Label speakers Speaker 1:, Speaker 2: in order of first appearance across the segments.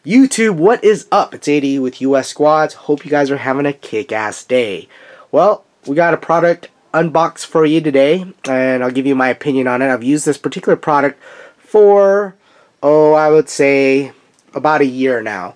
Speaker 1: YouTube, what is up? It's AD with US Squads. Hope you guys are having a kick-ass day. Well, we got a product unboxed for you today, and I'll give you my opinion on it. I've used this particular product for, I would say about a year now.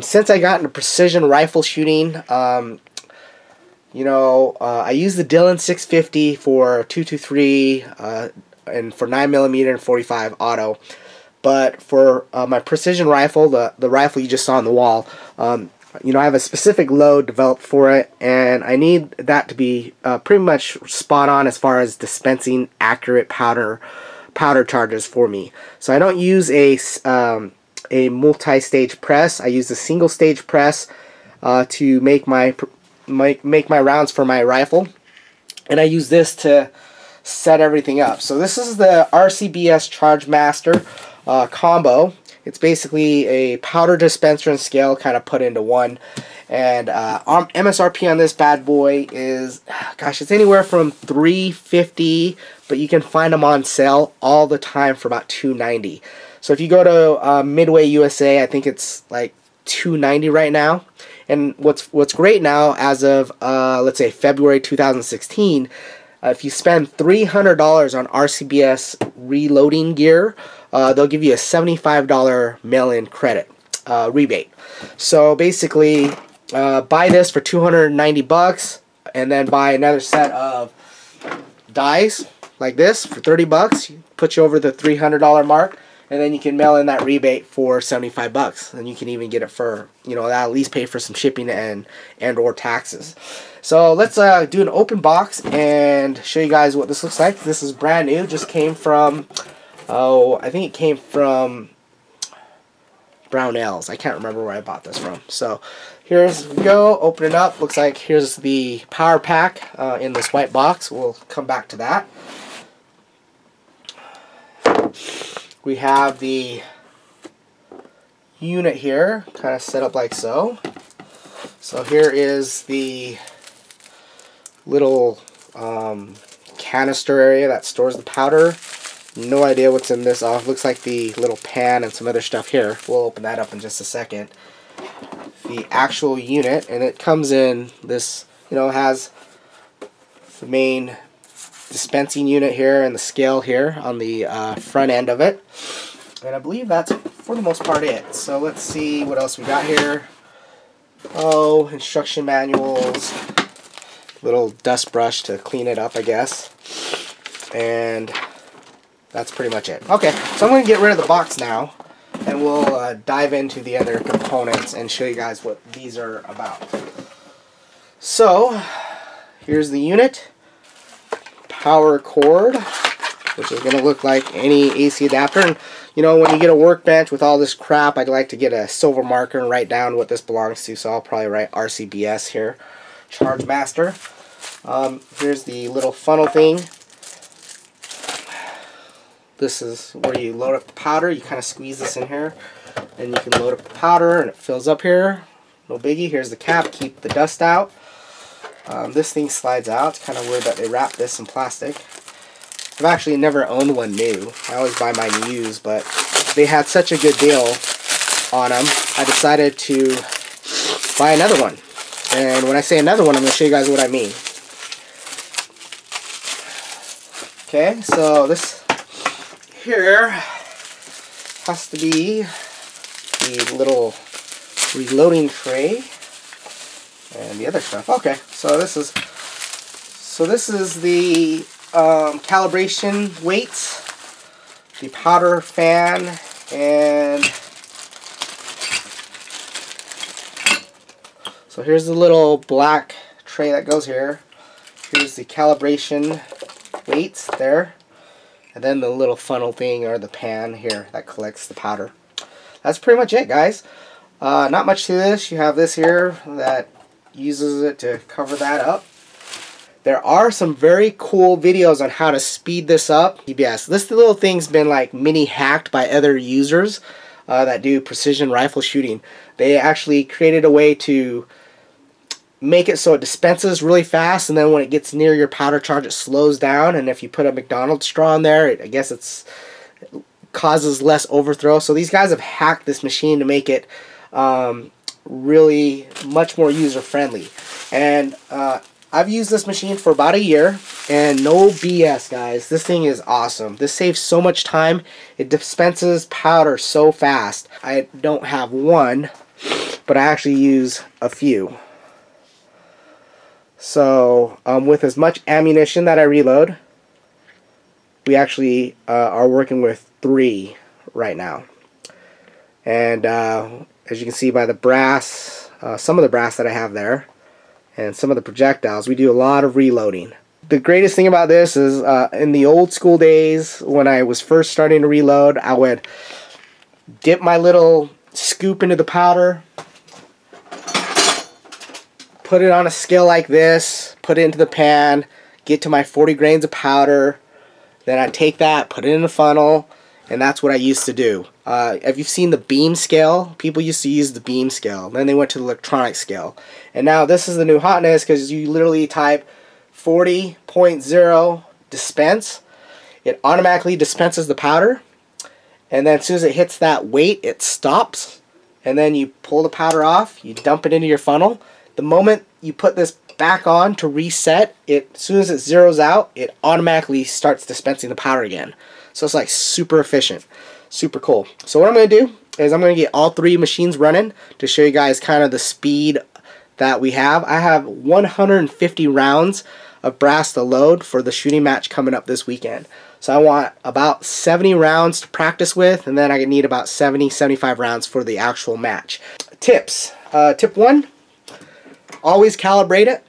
Speaker 1: Since I got into precision rifle shooting, I use the Dillon 650 for 223 and for 9mm and 45 auto. But for my precision rifle, the rifle you just saw on the wall, I have a specific load developed for it, and I need that to be pretty much spot on as far as dispensing accurate powder charges for me. So I don't use a multi-stage press. I use a single stage press to make my rounds for my rifle, and I use this to set everything up. So this is the RCBS CHARGEMASTER combo. It's basically a powder dispenser and scale kind of put into one, and MSRP on this bad boy is, gosh, it's anywhere from $350, but you can find them on sale all the time for about $290. So if you go to Midway USA, I think it's like $290 right now. And what's great now, as of let's say February 2016, if you spend $300 on RCBS reloading gear, they'll give you a $75 mail-in credit rebate. So basically, buy this for $290, and then buy another set of dies like this for $30. Put you over the $300 mark, and then you can mail in that rebate for $75, and you can even get it for, that'll at least pay for some shipping and or taxes. So let's do an open box and show you guys what this looks like. This is brand new, just came from, I think it came from Brownells. I can't remember where I bought this from. So here's we go, open it up. Looks like here's the power pack in this white box. We'll come back to that. We have the unit here, kind of set up like so. So here is the little canister area that stores the powder. No idea what's in this. Looks like the little pan and some other stuff here. We'll open that up in just a second. The actual unit, and it comes in this, has the main dispensing unit here and the scale here on the front end of it. And I believe that's for the most part it. So let's see what else we got here. Instruction manuals, little dust brush to clean it up, I guess. And that's pretty much it. Okay, so I'm going to get rid of the box now, and we'll dive into the other components and show you guys what these are about. So here's the unit. Power cord, which is going to look like any AC adapter. And when you get a workbench with all this crap, I'd like to get a silver marker and write down what this belongs to, so I'll probably write RCBS here, CHARGEMASTER. Here's the little funnel thing. This is where you load up the powder. You kind of squeeze this in here, and you can load up the powder, and it fills up here. No biggie. Here's the cap, keep the dust out. This thing slides out. It's kind of weird that they wrap this in plastic. I've actually never owned one new. I always buy mine used, but they had such a good deal on them, I decided to buy another one. And when I say another one, I'm going to show you guys what I mean. Okay, so this here has to be the little reloading tray and the other stuff. Okay, so this is the calibration weights, the powder fan, and so here's the little black tray that goes here. Here's the calibration weights there, and then the little funnel thing, or the pan here that collects the powder. That's pretty much it, guys. Not much to this. You have this here that uses it to cover that up. There are some very cool videos on how to speed this up. Yes, this little thing's been like mini hacked by other users that do precision rifle shooting. They actually created a way to make it so it dispenses really fast, and then when it gets near your powder charge, it slows down. And if you put a McDonald's straw in there, I guess it's causes less overthrow. So these guys have hacked this machine to make it really much more user friendly. And I've used this machine for about a year, and no BS, guys, this thing is awesome. This saves so much time. It dispenses powder so fast. I don't have one, but I actually use a few. So with as much ammunition that I reload, we actually are working with 3 right now. And as you can see by the brass, some of the brass that I have there, and some of the projectiles, we do a lot of reloading. The greatest thing about this is in the old school days when I was first starting to reload, I would dip my little scoop into the powder, put it on a scale like this, put it into the pan, get to my 40 grains of powder, then I take that, put it in a funnel, and that's what I used to do. If you've seen the beam scale, people used to use the beam scale. Then they went to the electronic scale. And now this is the new hotness, because you literally type 40.0 dispense. It automatically dispenses the powder. And then as soon as it hits that weight, it stops. And then you pull the powder off, you dump it into your funnel. The moment you put this back on to reset, as soon as it zeroes out, it automatically starts dispensing the powder again. So it's like super efficient, super cool. So what I'm going to do is I'm going to get all 3 machines running to show you guys kind of the speed that we have. I have 150 rounds of brass to load for the shooting match coming up this weekend. So I want about 70 rounds to practice with, and then I need about 70-75 rounds for the actual match. Tips. Tip 1, always calibrate it.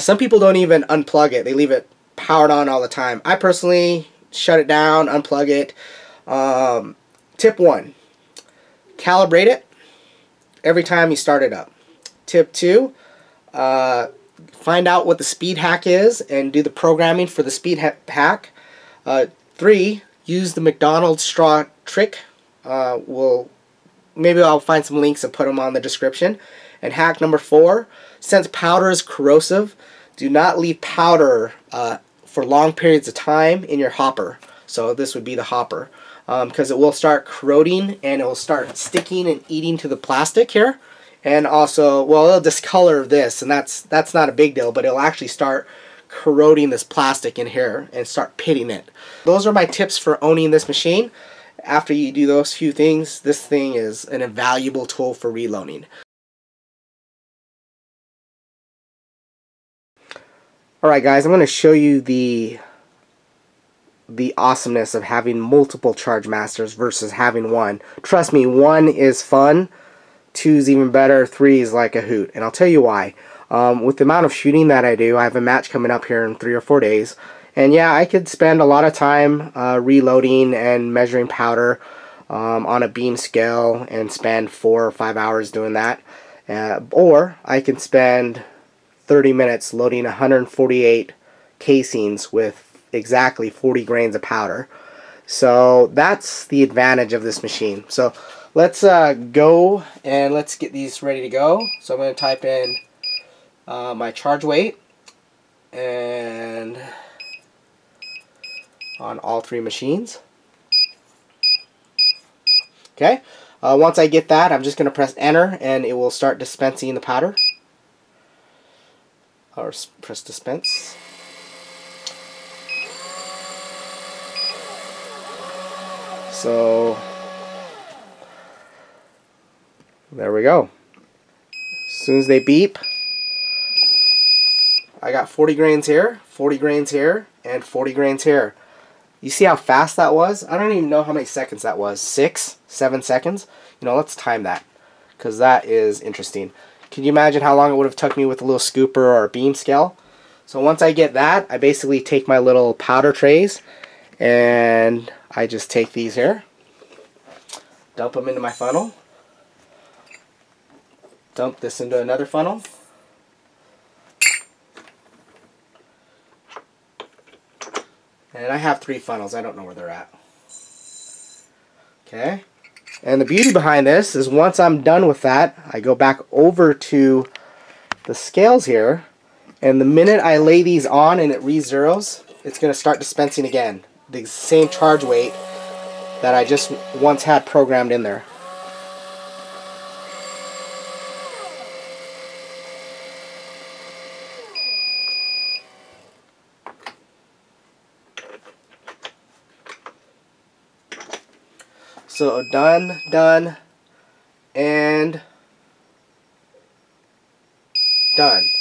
Speaker 1: Some people don't even unplug it. They leave it powered on all the time. I personally shut it down, unplug it. Tip 1, calibrate it every time you start it up. Tip 2, find out what the speed hack is and do the programming for the speed hack. 3, use the McDonald's straw trick. Maybe I'll find some links and put them on the description. And hack number 4, since powder is corrosive, do not leave powder for long periods of time in your hopper. So this would be the hopper, because it will start corroding and it will start sticking and eating to the plastic here. And also, well, it'll discolor this, and that's not a big deal, but it'll actually start corroding this plastic in here and start pitting it. Those are my tips for owning this machine. After you do those few things, this thing is an invaluable tool for reloading. Alright guys, I'm going to show you the awesomeness of having multiple Chargemasters versus having one. Trust me, 1 is fun, 2 is even better, 3 is like a hoot. And I'll tell you why. With the amount of shooting that I do, I have a match coming up here in 3 or 4 days. And yeah, I could spend a lot of time reloading and measuring powder on a beam scale and spend 4 or 5 hours doing that. Or I can spend 30 minutes loading 148 casings with exactly 40 grains of powder. So that's the advantage of this machine. So let's go and let's get these ready to go. So I'm going to type in my charge weight and on all 3 machines. Okay, once I get that, I'm just going to press enter and it will start dispensing the powder. Or press dispense. So there we go. As soon as they beep, I got 40 grains here, 40 grains here, and 40 grains here. You see how fast that was? I don't even know how many seconds that was. 6, 7 seconds? You know, let's time that, because that is interesting. Can you imagine how long it would have took me with a little scooper or a beam scale? So once I get that, I basically take my little powder trays and I just take these here, dump them into my funnel, dump this into another funnel, and I have 3 funnels. I don't know where they're at. Okay. And the beauty behind this is once I'm done with that, I go back over to the scales here, and the minute I lay these on and it re-zeros, it's going to start dispensing again. The same charge weight that I just once had programmed in there. So done, done, and done.